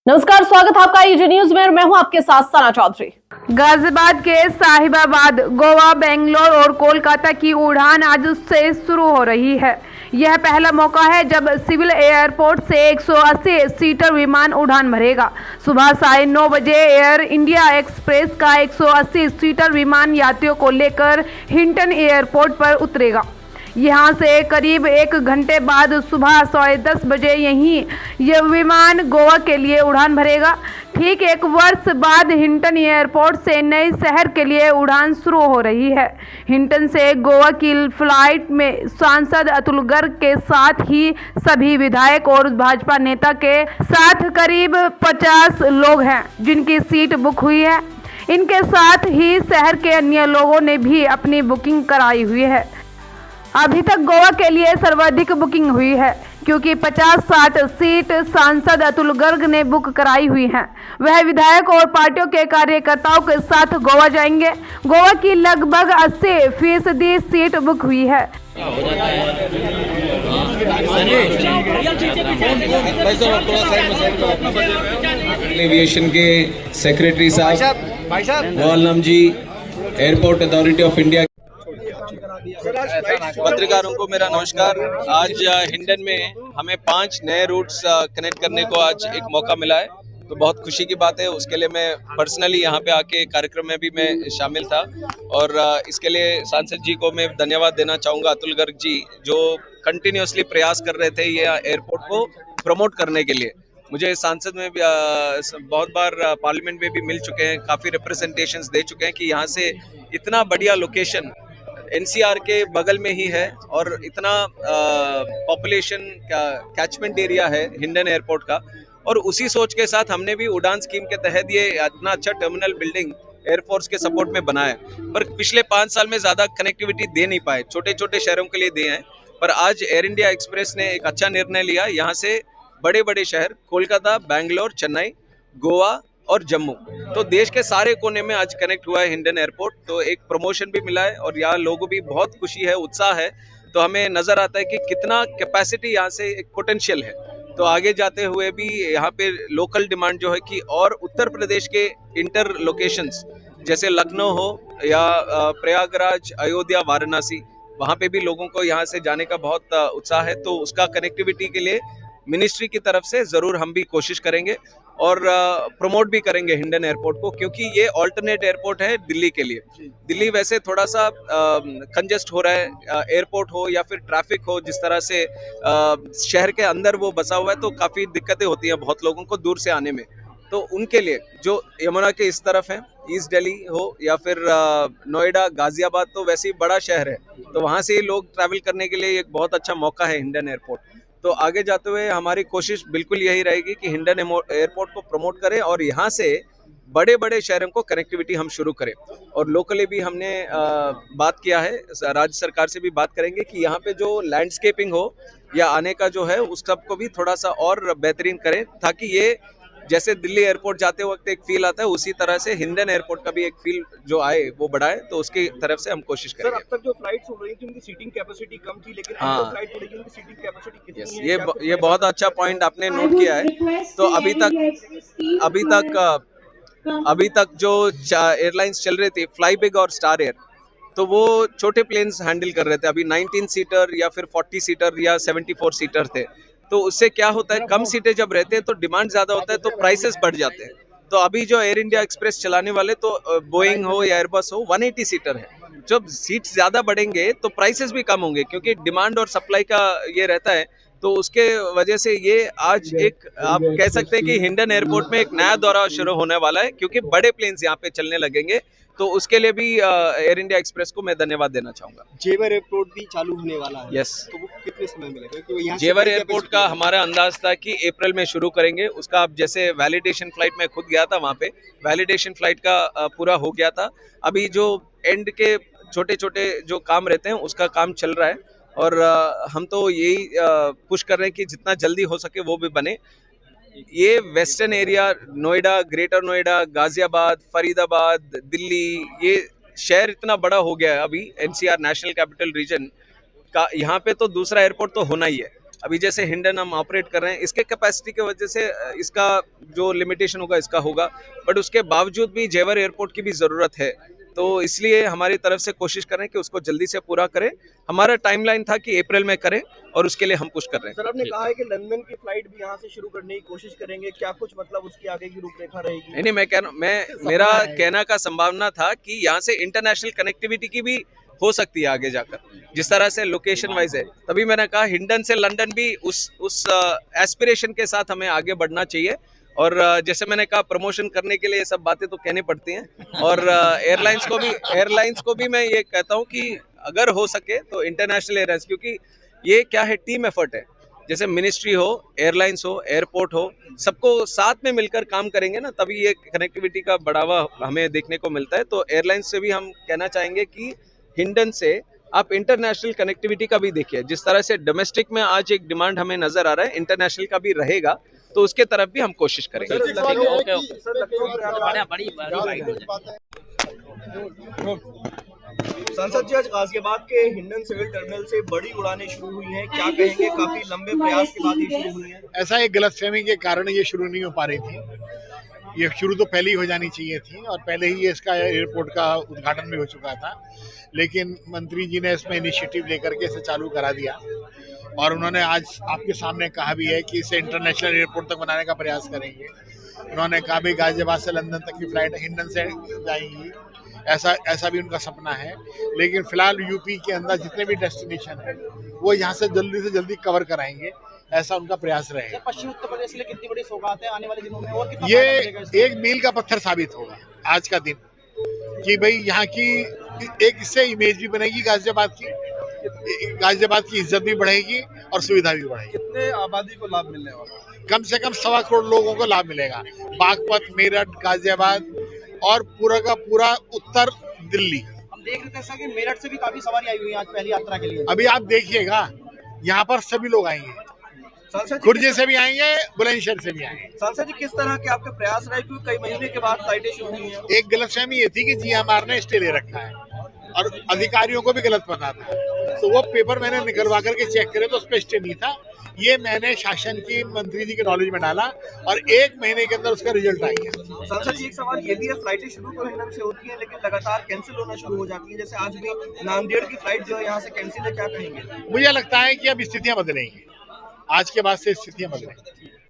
नमस्कार, स्वागत है आपका ईजी न्यूज में और मैं हूं आपके साथ सना चौधरी। गाजियाबाद के साहिबाबाद, गोवा, बेंगलोर और कोलकाता की उड़ान आज से शुरू हो रही है। यह पहला मौका है जब सिविल एयरपोर्ट से 180 सीटर विमान उड़ान भरेगा। सुबह 9:30 बजे एयर इंडिया एक्सप्रेस का 180 सीटर विमान यात्रियों को लेकर हिंटन एयरपोर्ट पर उतरेगा। यहां से करीब 1 घंटे बाद सुबह 10:15 बजे यह विमान गोवा के लिए उड़ान भरेगा। ठीक 1 वर्ष बाद हिंटन एयरपोर्ट से नए शहर के लिए उड़ान शुरू हो रही है। हिंटन से गोवा की फ्लाइट में सांसद अतुल गर्ग के साथ ही सभी विधायक और भाजपा नेता के साथ करीब 50 लोग हैं जिनकी सीट बुक हुई है। इनके साथ ही शहर के अन्य लोगों ने भी अपनी बुकिंग कराई हुई है। अभी तक गोवा के लिए सर्वाधिक बुकिंग हुई है क्योंकि 50-60 सीट सांसद अतुल गर्ग ने बुक कराई हुई हैं। वह विधायक और पार्टियों के कार्यकर्ताओं के साथ गोवा जाएंगे। गोवा की लगभग 80% सीट बुक हुई है। एविएशन के सेक्रेटरी साहब मोहल्लम जी, एयरपोर्ट अथॉरिटी ऑफ इंडिया, पत्रकारों को मेरा नमस्कार। आज हिंडन में हमें 5 नए रूट्स कनेक्ट करने को आज एक मौका मिला है, तो बहुत खुशी की बात है। उसके लिए मैं पर्सनली यहाँ पे आके कार्यक्रम में भी मैं शामिल था और इसके लिए सांसद जी को मैं धन्यवाद देना चाहूँगा, अतुल गर्ग जी, जो कंटिन्यूसली प्रयास कर रहे थे ये एयरपोर्ट को प्रमोट करने के लिए। मुझे सांसद में भी बहुत बार पार्लियामेंट में भी मिल चुके हैं, काफ़ी रिप्रेजेंटेशंस दे चुके हैं कि यहाँ से इतना बढ़िया लोकेशन एनसीआर के बगल में ही है और इतना पॉपुलेशन का कैचमेंट एरिया है हिंडन एयरपोर्ट का। और उसी सोच के साथ हमने भी उड़ान स्कीम के तहत ये इतना अच्छा टर्मिनल बिल्डिंग एयरफोर्स के सपोर्ट में बनाया, पर पिछले 5 साल में ज़्यादा कनेक्टिविटी दे नहीं पाए, छोटे छोटे शहरों के लिए दिए हैं। पर आज एयर इंडिया एक्सप्रेस ने एक अच्छा निर्णय लिया, यहाँ से बड़े बड़े शहर कोलकाता, बेंगलोर, चेन्नई, गोवा और जम्मू, तो देश के सारे कोने में आज कनेक्ट हुआ है हिंडन एयरपोर्ट। तो एक प्रमोशन भी मिला है और यहाँ लोगों भी बहुत खुशी है, उत्साह है। तो हमें नज़र आता है कि कितना कैपेसिटी यहाँ से एक पोटेंशियल है। तो आगे जाते हुए भी यहाँ पे लोकल डिमांड जो है कि और उत्तर प्रदेश के इंटर लोकेशंस जैसे लखनऊ हो या प्रयागराज, अयोध्या, वाराणसी, वहाँ पे भी लोगों को यहाँ से जाने का बहुत उत्साह है। तो उसका कनेक्टिविटी के लिए मिनिस्ट्री की तरफ से ज़रूर हम भी कोशिश करेंगे और प्रमोट भी करेंगे हिंडन एयरपोर्ट को, क्योंकि ये ऑल्टरनेट एयरपोर्ट है दिल्ली के लिए। दिल्ली वैसे थोड़ा सा कंजेस्ट हो रहा है, एयरपोर्ट हो या फिर ट्रैफिक हो, जिस तरह से शहर के अंदर वो बसा हुआ है, तो काफ़ी दिक्कतें होती हैं बहुत लोगों को दूर से आने में। तो उनके लिए जो यमुना के इस तरफ है, ईस्ट दिल्ली हो या फिर नोएडा, गाजियाबाद, तो वैसे ही बड़ा शहर है, तो वहाँ से लोग ट्रैवल करने के लिए एक बहुत अच्छा मौका है हिंडन एयरपोर्ट। तो आगे जाते हुए हमारी कोशिश बिल्कुल यही रहेगी कि हिंडन एयरपोर्ट को प्रमोट करें और यहाँ से बड़े बड़े शहरों को कनेक्टिविटी हम शुरू करें। और लोकली भी हमने बात किया है, राज्य सरकार से भी बात करेंगे कि यहाँ पे जो लैंडस्केपिंग हो या आने का जो है उस सब को भी थोड़ा सा और बेहतरीन करें, ताकि ये जैसे दिल्ली एयरपोर्ट जाते वक्त एक फील आता है, उसी तरह से हिंडन एयरपोर्ट का भी एक फील जो आए वो बढ़ाए। तो उसकी तरफ से हम कोशिश करेंगे। सर, अब तक जो फ्लाइट्स उड़ रही थी उनकी सीटिंग कैपेसिटी कम थी, लेकिन अब जो फ्लाइट उड़ेगी उनकी सीटिंग कैपेसिटी कितनी है? ये बहुत अच्छा पॉइंट आपने नोट किया है। तो अभी तक जो एयरलाइंस चल रही थी, फ्लाई बिग और स्टार एयर, तो वो छोटे प्लेन्स हैंडल कर रहे थे। अभी 19 सीटर या फिर 40 सीटर या 74 सीटर थे। तो उससे क्या होता है, कम सीटें जब रहते हैं तो डिमांड ज़्यादा होता है, तो प्राइसेस बढ़ जाते हैं। तो अभी जो एयर इंडिया एक्सप्रेस चलाने वाले, तो बोइंग हो या एयरबस हो, 180 सीटर है। जब सीट्स ज़्यादा बढ़ेंगे तो प्राइसेस भी कम होंगे, क्योंकि डिमांड और सप्लाई का ये रहता है। तो उसके वजह से ये आज एक आप कह सकते हैं कि हिंडन एयरपोर्ट में एक नया दौरा शुरू होने वाला है, क्योंकि बड़े प्लेन्स यहाँ पे चलने लगेंगे। तो उसके लिए भी एयर इंडिया एक्सप्रेस को मैं धन्यवाद देना चाहूँगा। जेवर एयरपोर्ट भी चालू होने वाला है। यस, तो वो कितने समय मिलेगा? जेवर एयरपोर्ट का हमारा अंदाज था कि अप्रैल में शुरू करेंगे। उसका अब जैसे वैलिडेशन फ्लाइट में खुद गया था, वहाँ पे वैलिडेशन फ्लाइट का पूरा हो गया था। अभी जो एंड के छोटे छोटे जो काम रहते हैं उसका काम चल रहा है और हम तो यही पुश कर रहे हैं कि जितना जल्दी हो सके वो भी बने। ये western area, Noida, greater Noida, Ghaziabad, Faridabad, Delhi, ये शहर इतना बड़ा हो गया है अभी एनसीआर नेशनल कैपिटल रीजन का। यहाँ पे तो दूसरा एयरपोर्ट तो होना ही है। अभी जैसे हिंडन हम ऑपरेट कर रहे हैं, इसके कैपेसिटी की वजह से इसका जो लिमिटेशन होगा इसका होगा, बट उसके बावजूद भी जेवर एयरपोर्ट की भी ज़रूरत है, तो इसलिए हमारी तरफ से कोशिश करें कि उसको जल्दी से पूरा करें। हमारा टाइमलाइन था कि अप्रैल में करें और उसके लिए हम पुश कर रहे हैं। सर आपने कहा है कि लंदन की फ्लाइट भी यहाँ से शुरू करने की कोशिश करेंगे, क्या कुछ मतलब उसकी आगे की रूपरेखा रहेगी? नहीं, मेरा कहना का संभावना था कि यहाँ से इंटरनेशनल कनेक्टिविटी की भी हो सकती है आगे जाकर, जिस तरह से लोकेशन वाइज है। तभी मैंने कहा हिंडन से लंदन भी उस एस्पिरेशन के साथ हमें आगे बढ़ना चाहिए। और जैसे मैंने कहा, प्रमोशन करने के लिए ये सब बातें तो कहनी पड़ती हैं। और एयरलाइंस को भी मैं ये कहता हूँ कि अगर हो सके तो इंटरनेशनल एयरलाइंस, क्योंकि ये क्या है, टीम एफर्ट है। जैसे मिनिस्ट्री हो, एयरलाइंस हो, एयरपोर्ट हो, सबको साथ में मिलकर काम करेंगे ना, तभी ये कनेक्टिविटी का बढ़ावा हमें देखने को मिलता है। तो एयरलाइंस से भी हम कहना चाहेंगे कि हिंडन से आप इंटरनेशनल कनेक्टिविटी का भी देखिए। जिस तरह से डोमेस्टिक में आज एक डिमांड हमें नजर आ रहा है, इंटरनेशनल का भी रहेगा, तो उसके तरफ भी हम कोशिश करेंगे। सांसद जी, आज गाजियाबाद के हिंडन सिविल टर्मिनल से बड़ी उड़ानें शुरू हुई हैं, क्या कहेंगे? काफी लंबे प्रयास के बाद ये शुरू हुई हैं। ऐसा एक गलतफहमी के कारण ये शुरू नहीं हो पा रही थी। ये शुरू तो पहले ही हो जानी चाहिए थी और पहले ही इसका एयरपोर्ट का उद्घाटन भी हो चुका था, लेकिन मंत्री जी ने इसमें इनिशिएटिव लेकर के इसे चालू करा दिया और उन्होंने आज आपके सामने कहा भी है कि इसे इंटरनेशनल एयरपोर्ट तक बनाने का प्रयास करेंगे। उन्होंने कहा भी गाजियाबाद से लंदन तक की फ्लाइट हिंडन से जाएंगी, ऐसा भी उनका सपना है। लेकिन फिलहाल यूपी के अंदर जितने भी डेस्टिनेशन है वो यहाँ से जल्दी कवर कराएंगे, ऐसा उनका प्रयास रहेगा। पश्चिम उत्तर प्रदेश के लिए कितनी बड़ी सौगात है आने वाले दिनों में, और कितना ये एक मील का पत्थर साबित होगा आज का दिन, कि भाई यहाँ की एक इससे इमेज भी बनेगी गाजियाबाद की इज्जत भी बढ़ेगी और सुविधा भी बढ़ेगी। कितने आबादी को लाभ मिलने वाला? कम से कम 1.25 करोड़ लोगों को लाभ मिलेगा। बागपत, मेरठ, गाजियाबाद और पूरा का पूरा उत्तर दिल्ली। हम देख रहे थे ऐसा कि मेरठ से भी काफी सवारी आई हुई है आज पहली यात्रा के लिए। अभी आप देखिएगा, यहाँ पर सभी लोग आएंगे, खुर्जे से भी आएंगे, बुलंदशहर से भी आएंगे। सांसद जी, किस तरह के आपके प्रयास रहे, क्योंकि कई महीने के बाद फ्लाइटें शुरू हुई हैं? एक गलतफहमी ये थी कि GMR ने स्टे ले रखा है और अधिकारियों को भी गलत पता था, तो वो पेपर मैंने निकलवा करके चेक करे तो उस पर स्टे नहीं था। ये मैंने शासन की मंत्री जी के नॉलेज में डाला और 1 महीने के अंदर उसका रिजल्ट आ गया। सांसद जी, एक सवाल ये भी है, फ्लाइटें शुरू तो हिंडन से होती है लेकिन लगातार कैंसिल होना शुरू हो जाती है। जैसे आज भी नांदेड़ की फ्लाइट जो है यहाँ से कैंसिल है, क्या कहेंगे? मुझे लगता है कि अब स्थितियां बदलेंगी, आज के बाद से स्थितियां बदलेंगी।